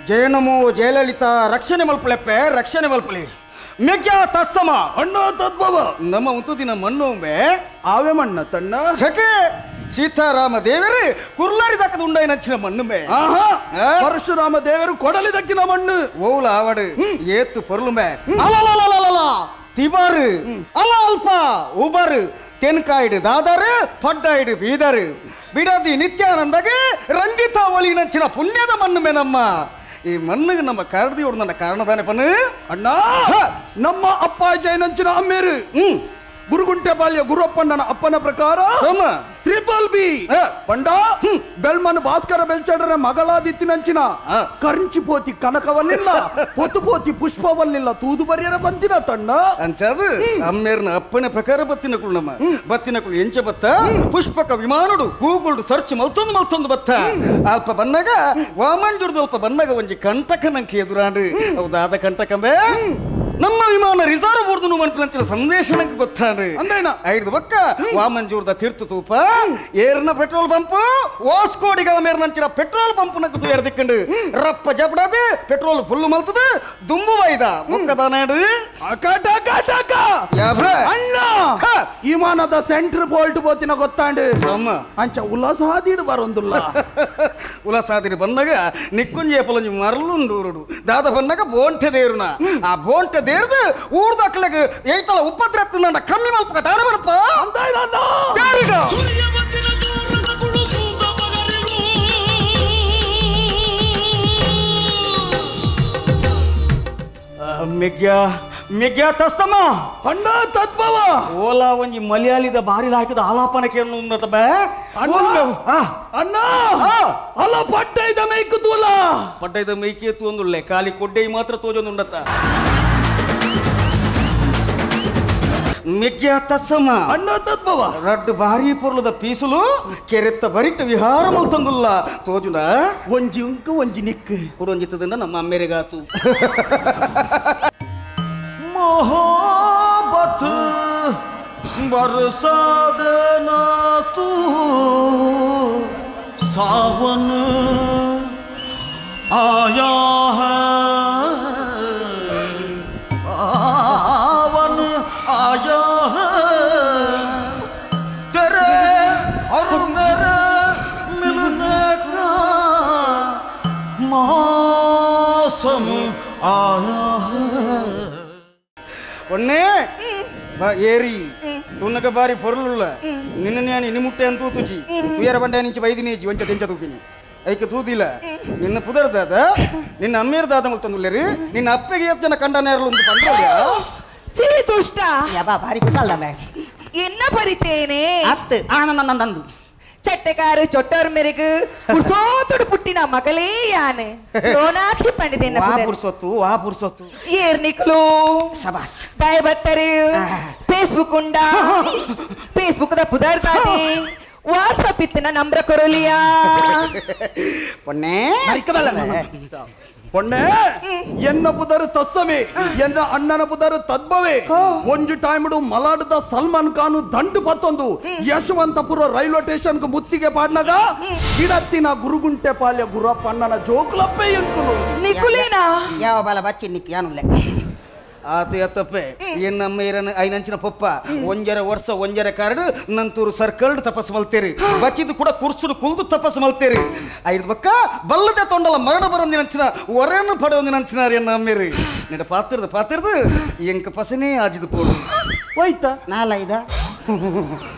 ಜಯನಮೋ ಜಯಲಲಿತಾ ರಕ್ಷಣೆ ಮಲ್ಪಳೆಪ್ಪೆ ರಕ್ಷಣೆ ಮಲ್ಪಲಿ ಮೆಗ್ಯ ತತ್ಸಮ ಅಣ್ಣ ತದ್ಭವ ನಮ್ಮ ಉಂತುದಿನ ಮಣ್ಣೊಂಬೆ ಆವೆ ಮಣ್ಣ ತಣ್ಣ ಛಕೆ ಸೀತಾರಾಮ ದೇವರು ಕುರ್ಲಾರಿ ದಕ್ಕದ ಉಂಡಾಯಿ ನಚ್ಚಿನ ಮಣ್ಣುಂಬೆ ಪರಶುರಾಮ ದೇವರು ಕೊಡಲಿ ದಕ್ಕಿನ ಮಣ್ಣು ಓಲ ಆವಡು ಏತ್ತು ಪೊರ್ಲುಂಬೆ ಅಲಲಲಲಲ ತಿಬಾರು ಅಲ ಅಲ್ಪ ಉಬರು ತೆನ್ಕಾಯಿಡು ದಾದಾರು ಪಡ್ಡಾಯಿಡು ಬೀದರು ಬಿಡದಿ ನಿತ್ಯಾನಂದಗೆ ರಂಜಿತ ಒಲಿ ನಚ್ಚಿನ ಪುಣ್ಯದ ಮಣ್ಣುಮೆ ನಮ್ಮ ಈ ಮಣ್ಣಿಗೆ ನಮ್ಮ ಕರದಿ ಹೊಡ್ ನನ್ನ ಕಾರಣದಾನೆ ಪನ್ನು ಅಣ್ಣ ನಮ್ಮ ಅಪ್ಪಾಜಿ ನಂಚಿನ ಅಮ್ಮೇರು ಗುರುಗುಂಟೆ ಬಾಲ್ಯ ಗುರುಪ್ಪಣ್ಣನ ಅಪ್ಪನ ಪ್ರಕಾರ ಟ್ರಿಪಲ್ ಬಿ ಪಂಡ ಬೆಲ್ಮನ್ ಭಾಸ್ಕರ ಬೆಲ್ಚಡ್ರ ಮಗಳಾದಿತ್ತಿನಂಚಿನ ಕರಿಂಚಿಪೋತಿ ಕನಕವನ್ನಿಲ್ಲ ಪೊತ್ತುಪೋತಿ ಪುಷ್ಪವನ್ನಿಲ್ಲ ತೂದು ಬರಿಯರ ಬಂದಿನ ತಣ್ಣ ಅಂಚದು ಅಮ್ಮೇರ್ನ ಅಪ್ಪನ ಪ್ರಕಾರ ಬತ್ತಿನ ಕುಳು ನಮ್ಮ ಬತ್ತಿನ ಕುಳು ಎಂಚ ಬತ್ತ ಪುಷ್ಪಕ ವಿಮಾನುಡು ಗೂಗುಲ್ಡು ಸರ್ಚ್ ಮಲ್ತೊಂದು ಬತ್ತ ಅಲ್ಪ ಬನ್ನಗ ವಾಮಂಜುರ್ದು ಅಲ್ಪ ಬನ್ನಗ ಒಂಜಿ ಕಂಟಕ ನಂಗೆ ಎದುರಾಂಡು ಹೌದಾದ ಕಂಟಕಂಬೆ ನಮ್ಮ ವಿಮಾನ ರಿಸರ್ವ್ ಬೋರ್ದು ಮನ್ಪಂಚಿನ ಸಂದೇಶ ನಂಗೆ ಗೊತ್ತಾಂಡು ಐದು ಬಕ್ಕ ವಾಮಂಜೂರ್ದ ತೀರ್ತು ತೂಪ ಏರ್ನ ಪೆಟ್ರೋಲ್ ಪಂಪ್ ಓಸ್ಕೋಡಿಗ ಮೇರ್ನಂಚಿನ ಪೆಟ್ರೋಲ್ ಪಂಪ್ ನಕ್ಕು ತೂಯರ್ ದಿಕ್ಕಂಡು ರಪ್ಪ ಜಪಡದು ಪೆಟ್ರೋಲ್ ಫುಲ್ ಮಲ್ತದ ದುಂಬು ಬೈದ ಮುಕ್ಕದಾನಾಡು ಅಣ್ಣ ವಿಮಾನದ ಸೆಂಟ್ರ್ ಬೋಲ್ಟ್ ಬೋತಿನ ಗೊತ್ತಾಂಡು ಅಂಚ ಉಲ್ಲಾಸಾದಿಡು ಬರೊಂದುಲ್ಲ ಉಲ್ಲಾಸಾದಿರು ಬಂದಾಗ ನಿಕ್ಕುಂಜಿ ಪಲಂಜಿ ಮರಲುಂಡೂರುಡು ದಾದ ಬಂದಾಗ ಬೋಂಟೆ ದೇರುನ ಆ ಬೋಂಟೆ ದೇರ್ದು ಊರ್ದಕ್ಲೆಗೆ ಏಯ್ತಲ ಉಪದ್ರತ್ತ ನಂಡ ಕಮ್ಮಿ ಮಲ್ಪ ದಾನ ಮನಪ ಮೆಗ್ಯಾ ತಸ್ಸಮ ಅಣ್ಣ ತದ್ಭವ ಓಲಾ ಒಂಜಿ ಮಲಯಾಳಿದ ಬಾರಿಲ ಹಾಕಿದ ಆಲಾಪನ ಕೇಳೋತ ಬೇ ಅಣ್ಣ ಅಲ್ಲ ಪಡ್ಡೈದ ಮೈಕು ತೂಲ ಪಡ್ಡೈದ ಮೈಕೆ ತೂಂದುಳ್ಳೆ ಖಾಲಿ ಕೊಡ್ಡೈ ಮಾತ್ರ ತೋಜೊಂದುಂಡತ್ತ ಮೆಗ್ಯಾ ತಸ್ಸಮ ಅಣ್ಣ ತದ್ಭವ ರಡ್ಡು ಬಾರಿ ಪೊರ್ಲದ ಪೀಸುಲು ಕೆರೆತ್ತ ಬರಿಟ್ಟ ವಿಹಾರ ಮಲ್ತಂದುಲ್ಲ ತೋಜುನ ಒಂಜಿ ಉಂಕು ಒಂಜಿ ನಿಕ್ಕು ಕುಡೊಂಜಿತ್ತದಿಂದ ನಮ್ಮ ಅಮ್ಮೆರೆಗಾತು मोहब्बत बरसा देना तू सावन आया है सावन आया है तेरे और मेरे मिलने का मौसम आया है ಒಣ್ಣೆ ಏರಿ ತುನ್ನಗ ಬಾರಿ ಪೊರ್ಲುಲ್ಲ ನಿನ್ನ ನ್ಯಾನಿ ನಿಮುಟ್ಟೆ ಅಂತೂ ತುಜಿ ತುಯರ ಬಂಡೆ ನಿಂಚಿ ವೈದಿನೇಜಿ ಒಂಚ ತೆಂಚ ತೂಪಿನಿ ಐಕೆ ತೂದಿಲ್ಲ ನಿನ್ನ ಪುದರ್ದಾದ ನಿನ್ನ ಅಮ್ಮೇರ್ ದಾದ ಮುಲ್ತಂದುಲ್ಲೇರಿ ನಿನ್ನ ಅಪ್ಪೆಗೆ ಎಷ್ಟು ಜನ ಕಂಡನೇರಲು ಒಂದು ಪಂಡ್ರೋಲ್ಯ ಚೀ ದುಷ್ಟ ಯಬ್ಬಾ ಬಾರಿ ಕುಶಾಲದಲ್ಲ என்ன ಪರಿಚಯನೇ ಅತ್ತು ನಂದು ಚಟ್ಟೆಕಾರು ಚೊಟ್ಟೋರ್ ಮೆರೆಗು ಪುರ್ಸೋತುಡು ಪುಟ್ಟಿನ ಮಗಳೇ ಯಾನೆ ಸೋನಾಕ್ಷಿ ಪಂಡಿತೆನ್ನ ವಾ ಪುರ್ಸೊತ್ತು ಏರ್ನಿಕ್ಲು ಸಬಾಸ್ ಬಾಯ್ ಬತ್ತರು ಫೇಸ್ಬುಕ್ ಉಂಡ ಫೇಸ್ಬುಕ್ ದ ಪುದರ್ದಾನೆ ವಾಟ್ಸಪ್ ಇತ್ತಿನ ನಂಬ್ರ ಕೊರಲಿಯಾ ಪೊನ್ನೆ பொண்ணே என்ன புதரு தஸ்ஸமே என்ன அண்ணன புதரு தத்பவே ಒಂಜು ಟೈಮ್ಡು ಮಲಾಡ್ದ ಸಲ್ಮಾನ್ ಖಾನ್ ದಂಡು ಪತ್ತೊಂದು ಯಶವಂತಪುರ ರೈಲ್ವೆ ಸ್ಟೇಷನ್ ಗೆ ಮುತ್ತಿಗೆ ಪಾಡ್ನಾಗ ಗಿಡತ್ತಿನ ಗುರುಗುಂಟೆ ಪಾಲ್ಯ ಗುರಪ್ಪ ಅಣ್ಣನ ಜೋಕ್ಲಪ್ಪೆ ಎಂಕುಲು ನಿಕುಲೇನಾ ಯಾವ ಬಾಲ ಬಚ್ಚಿ ನಿಕ್ ಯಾನುಲ್ಲೆ ಆತ ಎತ್ತಪ್ಪೆ ಏನಮ್ಮ ಇರನ ಐನಂಚಿನ ಪಪ್ಪ ಒಂಜರ ವರ್ಷ ಒಂಜರ ಕಾರ್ಡ್ ನಂತೂರು ಸರ್ಕಲ್ಡ್ ತಪಸ್ ಮಲ್ತೇರಿ ಬಚ್ಚಿದ್ದು ಕೂಡ ಕುರ್ಸುಡು ಕುಲ್ದು ತಪಸ್ ಮಲ್ತೇರಿ ಐದು ಬಕ್ಕ ಬಲ್ಲದೆ ತೊಂಡಲ ಮರಣ ಬರಂದಿನಂಚಿನ ಒರೆಯನ್ನು ಪಡೆಯೊಂದಿನಂಚಿನಾರ ಏನಮ್ಮೇರಿ ನಿಡ ಪಾತಿರ್ದು ಎಂಕ ಪಸನೇ ಆಜಿದು ಪೋಡು ಹೋಯ್ತಾ ನಾಲ ಇದ